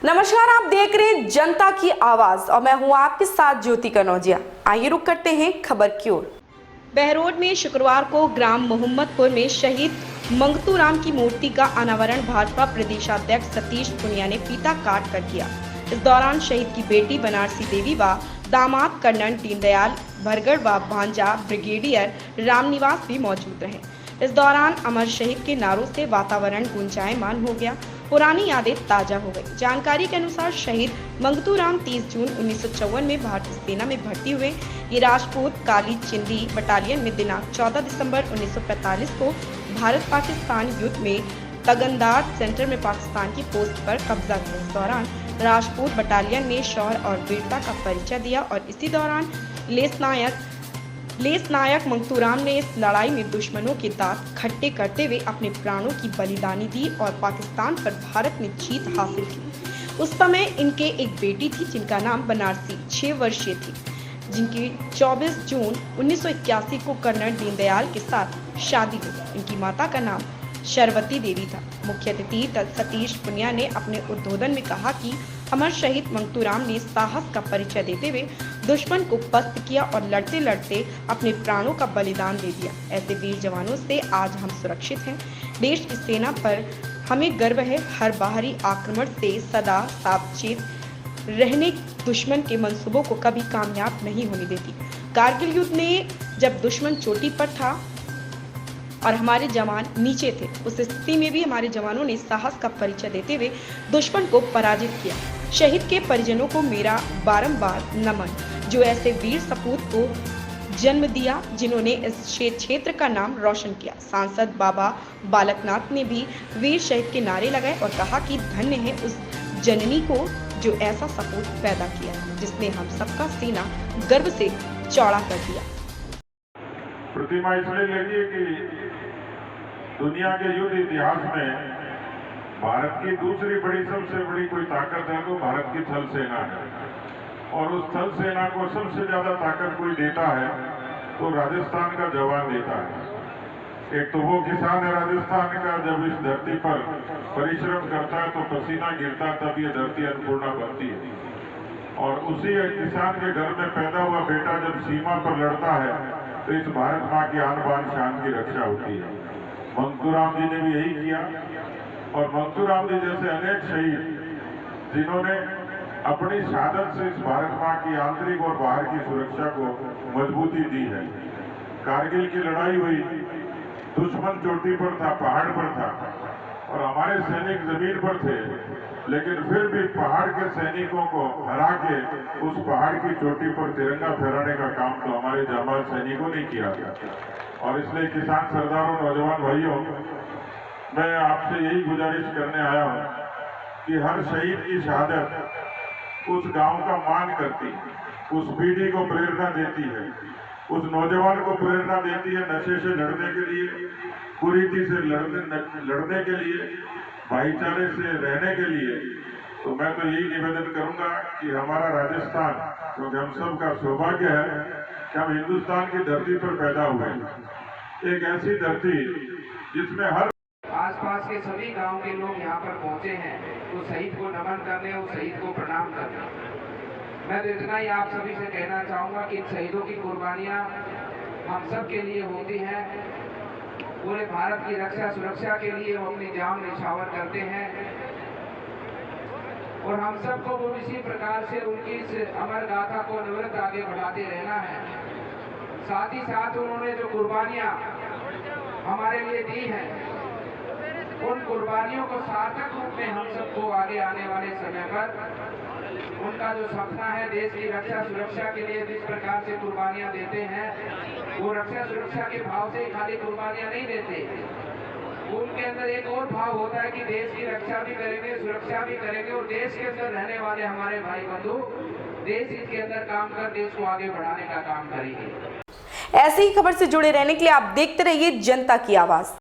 नमस्कार, आप देख रहे हैं जनता की आवाज और मैं हूं आपके साथ ज्योति कनौजिया। आइए रुक करते हैं खबर की ओर। बहरोड में शुक्रवार को ग्राम मोहम्मदपुर में शहीद मंगतूराम की मूर्ति का अनावरण भाजपा प्रदेशाध्यक्ष सतीश पुनिया ने फीता काट कर किया। इस दौरान शहीद की बेटी बनारसी देवी व दामाद कर्नल दीनदयाल भरगड़ व भांजा ब्रिगेडियर रामनिवास भी मौजूद रहे। इस दौरान अमर शहीद के नारों से वातावरण गुंजायमान हो गया, पुरानी यादें ताजा हो गई। जानकारी के अनुसार शहीद मंगतूराम 30 जून 1954 में भारतीय सेना में भर्ती हुए। ये राजपूत काली चिंदी बटालियन में दिनांक 14 दिसंबर 1945 को भारत पाकिस्तान युद्ध में तगनदार सेंटर में पाकिस्तान की पोस्ट पर कब्जा किया। इस दौरान राजपूत बटालियन ने शौर्य और वीरता का परिचय दिया और इसी दौरान लेस नायक मंगतूराम ने इस लड़ाई में दुश्मनों के दांत खट्टे करते हुए अपने प्राणों की बलिदानी दी और पाकिस्तान पर भारत ने जीत हासिल की। उस समय इनके एक बेटी थी जिनका नाम बनारसी 6 वर्षीय थी, जिनकी 24 जून 1981 को कर्नल दीनदयाल के साथ शादी हुई। इनकी माता का नाम शरवती देवी था। मुख्य अतिथि सतीश पुनिया ने अपने उद्बोधन में कहा कि अमर शहीद मंगतूराम ने साहस का परिचय देते हुए दुश्मन को पस्त किया और लड़ते लड़ते अपने प्राणों का बलिदान दे दिया। ऐसे वीर जवानों से आज हम सुरक्षित हैं। देश की सेना पर हमें गर्व है। हर बाहरी आक्रमण से सदा सावचेत रहने दुश्मन के मंसूबों को कभी कामयाब नहीं होने देती। कारगिल युद्ध में जब दुश्मन चोटी पर था और हमारे जवान नीचे थे, उस स्थिति में भी हमारे जवानों ने साहस का परिचय देते हुए दुश्मन को पराजित किया। शहीद के परिजनों को मेरा बारंबार नमन, जो ऐसे वीर सपूत को जन्म दिया जिन्होंने इस क्षेत्र का नाम रोशन किया। सांसद बाबा बालकनाथ ने भी वीर शहीद के नारे लगाए और कहा कि धन्य है उस जननी को जो ऐसा सपूत पैदा किया, जिसने हम सबका सीना गर्व से चौड़ा कर दिया। प्रतिमा इसलिए लगी कि दुनिया के युद्ध इतिहास में भारत की दूसरी बड़ी सबसे बड़ी कोई ताकत है तो भारत की थल सेना है, और उस थल सेना को सबसे ज्यादा ताकत कोई देता है तो राजस्थान का जवान देता है। एक तो वो किसान है राजस्थान का, जब इस धरती पर परिश्रम करता है तो पसीना गिरता, तब ये धरती अन्नपूर्णा बनती है। और उसी किसान के घर में पैदा हुआ बेटा जब सीमा पर लड़ता है तो इस भारत माँ की आन बान शान की रक्षा होती है। मंगतूराम जी ने भी यही किया, और मंगतूराम जी जैसे अनेक शहीद जिन्होंने अपनी शहादत से इस भारत माँ की आंतरिक और बाहर की सुरक्षा को मजबूती दी है। कारगिल की लड़ाई हुई, दुश्मन चोटी पर था, पहाड़ पर था, और हमारे सैनिक जमीन पर थे, लेकिन फिर भी पहाड़ के सैनिकों को हरा के उस पहाड़ की चोटी पर तिरंगा फहराने का काम तो हमारे जाबाज सैनिकों ने किया। और इसलिए किसान सरदारों, नौजवान भाइयों, मैं आपसे यही गुजारिश करने आया हूं कि हर शहीद की शहादत उस गांव का मान करती है, उस पीढ़ी को प्रेरणा देती है, उस नौजवान को प्रेरणा देती है नशे से लड़ने के लिए, कुरीति से लड़ने के लिए, भाईचारे से रहने के लिए। तो मैं तो यही निवेदन करूंगा कि हमारा राजस्थान, क्योंकि हम सब का सौभाग्य है कि हम हिंदुस्तान की धरती पर पैदा हुए, एक ऐसी धरती जिसमें हर आसपास के सभी गांव के लोग यहाँ पर पहुंचे हैं, तो शहीद को नमन करने, उस शहीद को प्रणाम करने। मैं तो इतना ही आप सभी से कहना चाहूंगा कि इन शहीदों की कुर्बानियां हम सब के लिए होती हैं। पूरे भारत की रक्षा सुरक्षा के लिए वो अपनी जान न्यौछावर करते हैं, और हम सबको वो इसी प्रकार से उनकी इस अमर गाथा को निरंतर आगे बढ़ाते रहना है। साथ ही साथ उन्होंने जो कुर्बानियां हमारे लिए दी हैं, उन कुर्बानियों को सार्थक रूप में हम सबको आगे आने वाले समय पर उनका जो सपना है देश की रक्षा सुरक्षा के लिए जिस प्रकार से कुर्बानियां देते हैं, वो रक्षा सुरक्षा के भाव से खाली कुर्बानियां नहीं देते, उनके अंदर एक और भाव होता है कि देश की रक्षा भी करेंगे, सुरक्षा भी करेंगे, और देश के अंदर रहने वाले हमारे भाई बंधु देश हित के अंदर काम कर देश को आगे बढ़ाने का काम करेंगे। ऐसी ही खबर से जुड़े रहने के लिए आप देखते रहिए जनता की आवाज।